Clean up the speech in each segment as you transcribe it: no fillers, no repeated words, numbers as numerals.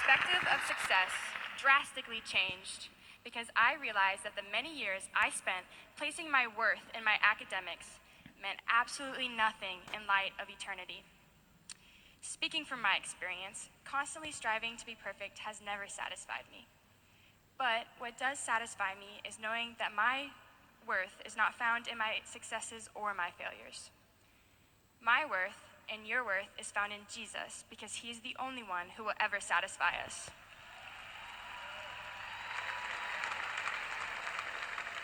perspective of success drastically changed because I realized that the many years I spent placing my worth in my academics meant absolutely nothing in light of eternity. Speaking from my experience, constantly striving to be perfect has never satisfied me. But what does satisfy me is knowing that my worth is not found in my successes or my failures. My worth and your worth is found in Jesus because he's the only one who will ever satisfy us.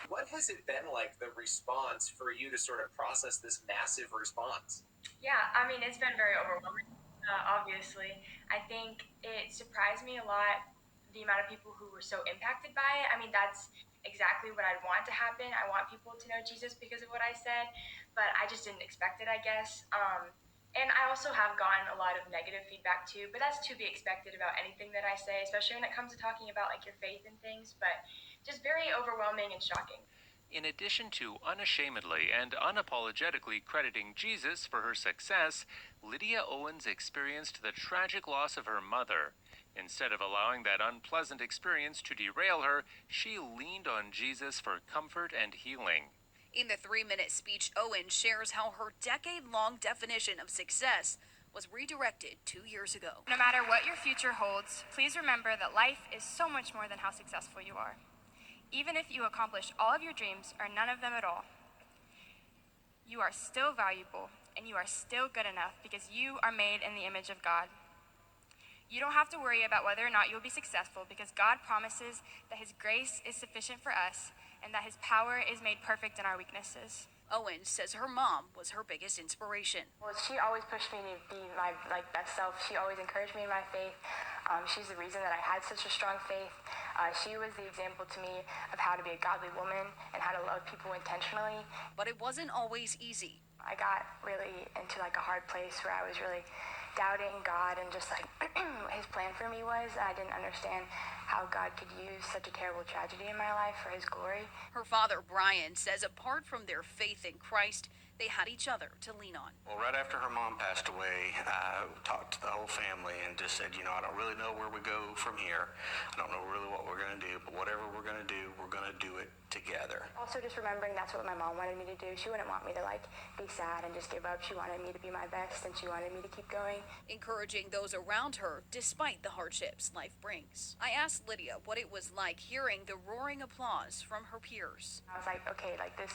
What has it been like, the response, for you to sort of process this massive response? Yeah, I mean, it's been very overwhelming, obviously. I think it surprised me a lot the amount of people who were so impacted by it. I mean, that's exactly what I'd want to happen. I want people to know Jesus because of what I said, but I just didn't expect it, I guess. And I also have gotten a lot of negative feedback too, but that's to be expected about anything that I say, especially when it comes to talking about like your faith and things, but just very overwhelming and shocking. In addition to unashamedly and unapologetically crediting Jesus for her success, Lydia Owens experienced the tragic loss of her mother. Instead of allowing that unpleasant experience to derail her, she leaned on Jesus for comfort and healing. In the 3-minute speech, Owen shares how her decade-long definition of success was redirected 2 years ago. No matter what your future holds, please remember that life is so much more than how successful you are. Even if you accomplish all of your dreams or none of them at all, you are still valuable and you are still good enough because you are made in the image of God. You don't have to worry about whether or not you'll be successful because God promises that his grace is sufficient for us and that his power is made perfect in our weaknesses. Owen says her mom was her biggest inspiration. Well, she always pushed me to be my best self. She always encouraged me in my faith. She's the reason that I had such a strong faith. She was the example to me of how to be a godly woman and how to love people intentionally. But it wasn't always easy. I got really into like a hard place where I was really doubting God and just like his plan for me was. I didn't understand how God could use such a terrible tragedy in my life for his glory. Her father, Brian, says apart from their faith in Christ, they had each other to lean on. Well, right after her mom passed away, I talked to the whole family and just said, I don't really know where we go from here. I don't know really what we're going to do, but whatever we're going to do, we're going to do it together. Also just remembering that's what my mom wanted me to do. She wouldn't want me to be sad and just give up. She wanted me to be my best and she wanted me to keep going. Encouraging those around her despite the hardships life brings. I asked Lydia what it was like hearing the roaring applause from her peers. I was like, okay, this